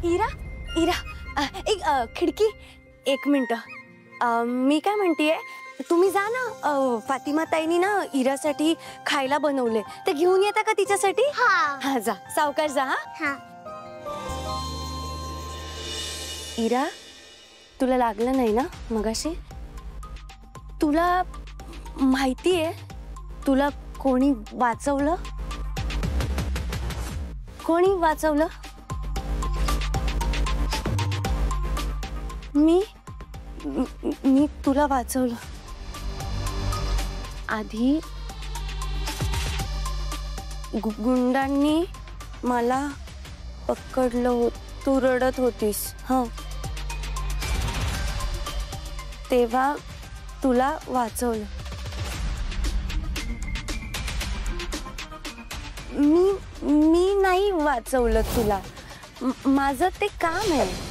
इरा इरा एक खिडकी, एक मिनिट. मी काय म्हणतेय, तुम्ही जा ना. फातिमा ताईनी ना इरासाठी खायला बनवले, ते घेऊन येता का तिच्यासाठी? हा जा, सावकाश जा. हा. इरा, तुला लागलं नाही ना मगाशी? तुला माहितीये तुला कोणी वाचवलं? कोणी वाचवलं? मी तुला वाचवलं. आधी गुंडांनी मला पकडलं, तू रडत होतीस. हा, तेव्हा तुला वाचवलं. मी नाही वाचवलं तुला. माझं ते काम आहे.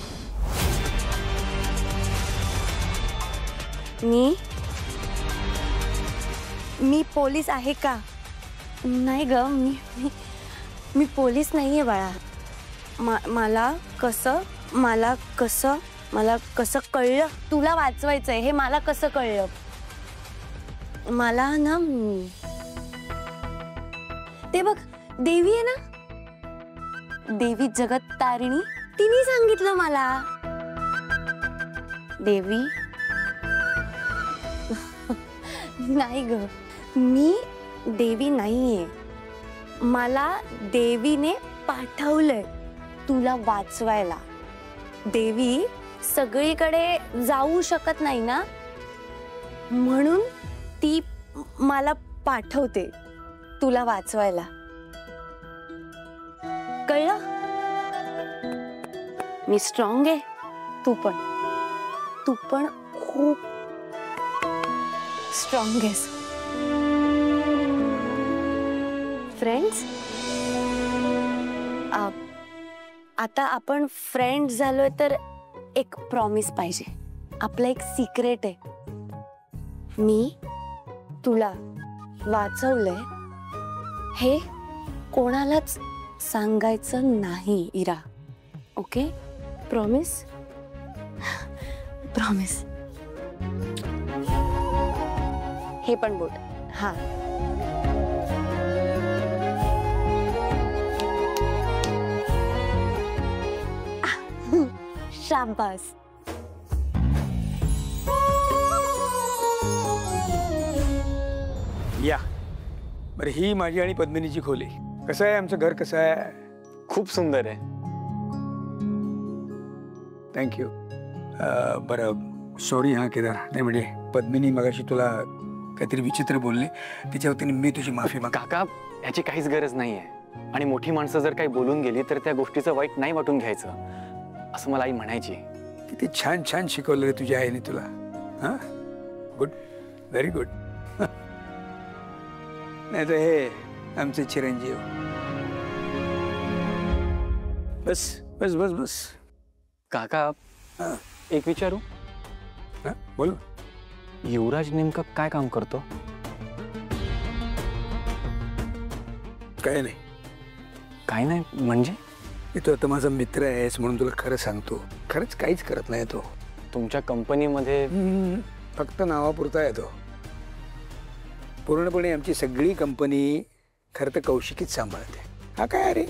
मी पोलीस आहे का? नाही ग, मी पोलीस नाहीये बाळा. मला कसं कळलं तुला वाचवायचंय हे? मला कसं कळलं? मला ना ते बघ, देवी आहे ना, देवी जगत तारिणी, तिने सांगितलं मला. देवी नाही ग, मी देवी नाहीये. मला देवीने पाठवलंय तुला वाचवायला. देवी सगळीकडे जाऊ शकत नाही ना, म्हणून ती मला पाठवते तुला वाचवायला. कळलं? मी स्ट्रॉंग आहे, तू पण खूप स्ट्रॉंग आहेस. फ्रेंड्स, आता आपण फ्रेंड्स झालोय तर एक प्रॉमिस पाहिजे. आपलं एक सिक्रेट आहे. मी तुला वाचवलंय हे कोणालाच सांगायचं नाही इरा. ओके? प्रॉमिस? प्रॉमिस. हे पण बोल. हा. शाबास. या बरं, ही माझी आणि पद्मिनीची खोली. कसं आहे आमचं घर? कसं आहे? खूप सुंदर आहे. थँक्यू. बरं, सॉरी हा केदार. नाही म्हणजे पद्मिनी मगाशी तुला काहीतरी विचित्र बोलले, त्याच्या वतीने मी तुझी माफी माग. काका, याची काहीच गरज नाहीये. आणि मोठी माणसं जर काही बोलून गेली तर त्या गोष्टीचं वाईट नाही वाटून घ्यायचं, असं मला आई म्हणायची. किती छान छान शिकवलं रे तुझ्या आईने तुला. हां, गुड, व्हेरी गुड. नाही तर हे आमचे चिरंजीव. बस बस बस बस. काका, एक विचारू? बोल. युवराज नेमकं काय काम करतो? काय नाही. काय नाही म्हणजे? तो आता माझा मित्र आहेस म्हणून तुला खरं सांगतो, खरंच काहीच करत नाही तो. तुमच्या कंपनीमध्ये फक्त नावापुरता येतो. पूर्णपणे आमची सगळी कंपनी खरं तर कौशिकीच सांभाळते. हा काय अरे,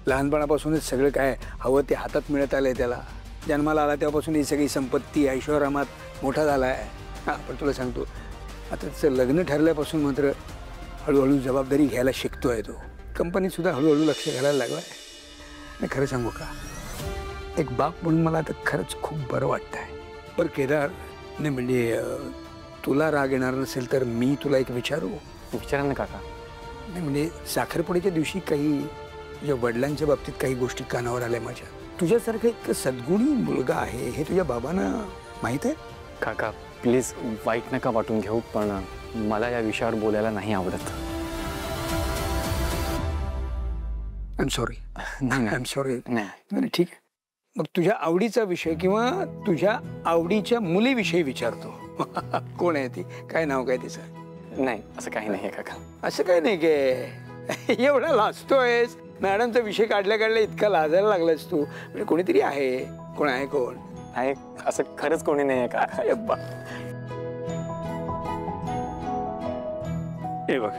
लहानपणापासूनच सगळं काय हवं ते हातात मिळत आलंय त्याला. जन्माला आला तेव्हापासून ही सगळी संपत्ती ऐशोआरामात मोठा झाला आहे. हां, पण तुला सांगतो, आता त्याचं लग्न ठरल्यापासून मात्र हळूहळू जबाबदारी घ्यायला शिकतोय तो. कंपनीतसुद्धा हळूहळू लक्ष घालायला लागला आहे. नाही, खरं सांगू का, एक बाप म्हणून मला आता खरंच खूप बरं वाटतं आहे. बरं केदार, नाही म्हणजे तुला राग येणार नसेल तर मी तुला एक विचारू? विचारा ना काका. नाही म्हणजे साखरपुड्याच्या दिवशी काही तुझ्या वडिलांच्या बाबतीत काही गोष्टी कानावर आल्या माझ्या. तुझ्यासारखं एक सद्गुणी मुलगा आहे हे तुझ्या बाबांना माहीत आहे? काका प्लीज वाईट नका वाटून घेऊ, पण मला या विषयावर बोलायला नाही आवडत. I am sorry. नाही, आय एम सॉरी. नाही, ठीक आहे. मग तुझ्या आवडीचा विषय किंवा तुझ्या आवडीच्या मुलीविषयी विचारतो. कोण आहे ती? काय नाव काय तिचं? नाही, असं काही नाही काका. असं काही नाही गे. एवढा लाजतोयस, मॅडमचा विषय काढल्या काढल्या इतका लाजायला लागलास तू. म्हणजे कोणीतरी आहे. कोण आहे कोण? आहे असं खरंच कोणी नाही आहे का? अय्यब्बा. हे बघ,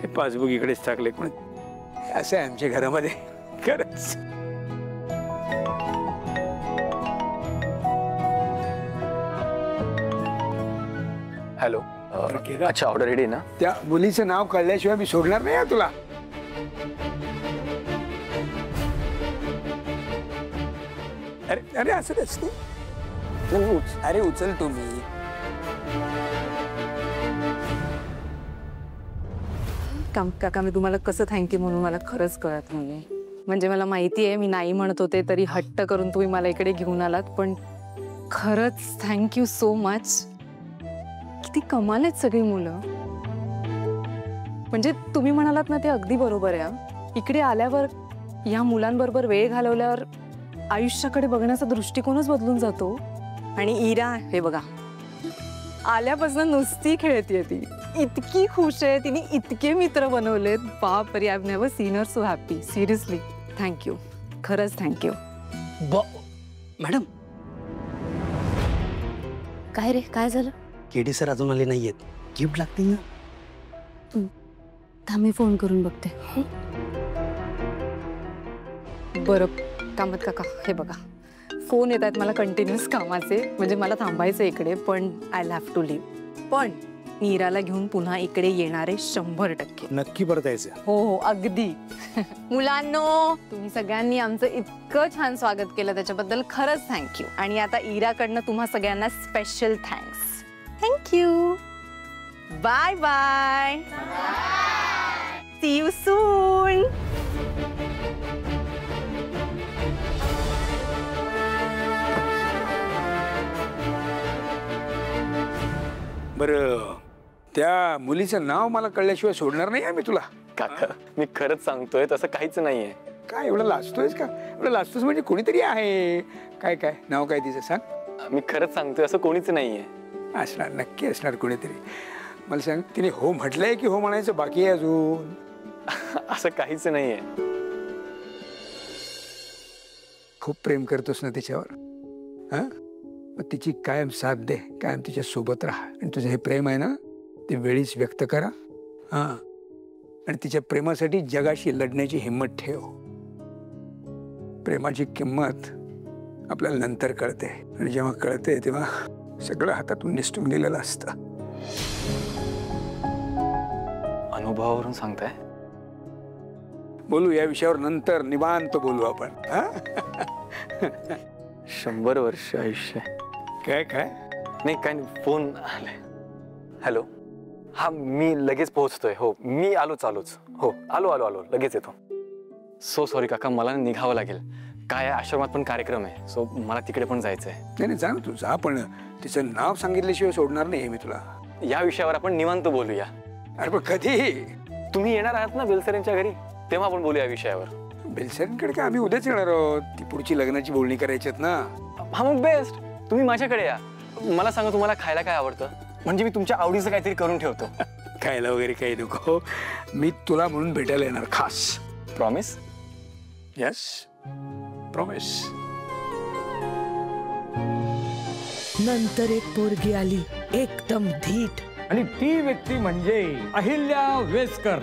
हे पासबुक इकडेच टाकले. कोण असं आहे आमच्या घरामध्ये खरंच. हॅलो. अच्छा, ऑर्डर रेडी ना? त्या मुलीचं नाव कळल्याशिवाय मी सोडणार नाही तुला. अरे अरे असं नसते. अरे उचल तुम्ही. काका मी तुम्हाला कसं थँक्यू म्हणून मला खरंच कळत नाही. म्हणजे मला माहिती आहे मी नाही म्हणत होते तरी हट्ट करून तुम्ही मला इकडे घेऊन आलात, पण खरंच थँक्यू सो मच. किती कमाल आहेत सगळी मुलं. म्हणजे तुम्ही म्हणालात ना ते अगदी बरोबर आहे. इकडे आल्यावर या मुलांबरोबर वेळ घालवल्यावर आयुष्याकडे बघण्याचा दृष्टिकोनच बदलून जातो. आणि इरा हे बघा आल्यापासून नुसती खेळतीये ती. इतकी खुश आहे. तिने इतके मित्र बनवलेत. बापरे, I have never scene her so happy. Seriously thank you, खरंच थँक्यू. मॅडम, काय रे, काय झालं? केडी सर अजून आले नाहीयेत. गिफ्ट लागतील ना. थांब मी फोन करून बघते. बरं कामत काका हे बघा फोन येत आहेत मला कंटिन्युअस कामाचे. म्हणजे मला थांबायचं इकडे, पण आय हॅव टू लिव्ह. पण नीराला घेऊन पुन्हा इकडे येणारे 100%. नक्की परत यायचं. हो हो अगदी. मुलांनो, तुम्ही सगळ्यांनी आमचं इतकं छान स्वागत केलं त्याच्याबद्दल खरंच थँक्यू. आणि आता इराकडनं तुम्हा सगळ्यांना special thanks. Thank you. Bye bye. See you soon. बरं, त्या मुलीचं नाव मला कळल्याशिवाय सोडणार नाही मी तुला. काका मी खरंच सांगतोय तसं काहीच नाहीये. काय एवढं लाजतोयस का? एवढं लाजतोस म्हणजे कोणीतरी आहे. काय काय नाव काय तिचं सांग. मी खरंच सांगतोय असं कोणीच नाहीये. असणार, नक्की असणार कोणीतरी. मला सांग, तिने हो म्हटलंय की हो म्हणायचं बाकी आहे अजून? असं काहीच नाहीये. खूप प्रेम करतोस ना तिच्यावर? हा, मग तिची कायम साथ दे, कायम तिच्या सोबत राहा. आणि तुझं हे प्रेम आहे ना ते वेळीच व्यक्त करा. हा, आणि तिच्या प्रेमासाठी जगाशी लढण्याची हिंमत ठेव. प्रेमाची किंमत आपल्याला नंतर कळते, आणि जेव्हा कळते तेव्हा सगळं हातातून निसटून गेलेलं असतं. अनुभवावरून सांगताय? बोलू या विषयावर नंतर, निवांत बोलू आपण. 100 वर्ष आयुष्य. काय काय नाही काय नाही, फोन आलाय. हॅलो. हा मी लगेच पोहोचतोय. हो मी आलोच. हो आलो लगेच येतो. सो सॉरी काका, मला निघावं लागेल. काय आश्रमात पण कार्यक्रम आहे, सो मला तिकडे पण जायचंय. नाही जा ना तू जा, पण तिचं नाव सांगितल्याशिवाय सोडणार नाही मी तुला. या विषयावर आपण निवांत बोलूया. अरे पण कधी? तुम्ही येणार आहात ना बेलसरेंच्या घरी, तेव्हा आपण बोलूया या विषयावर. बेलसरेंकडे काय आम्ही उद्याच येणार आहोत. ती पुढची लग्नाची बोलणी करायची आहेत ना. हा मग बेस्ट, तुम्ही माझ्याकडे या. मला सांगा तुम्हाला खायला काय आवडतं, म्हणजे मी तुमच्या आवडीचं काहीतरी करून ठेवतो. खायला वगैरे काही नको, मी तुला म्हणून भेटायला येणार खास. प्रॉमिस? Yes promise. नंतर एक पोरगी आली एकदम धीट, आणि ती व्यक्ती म्हणजे अहिल्या वेसकर.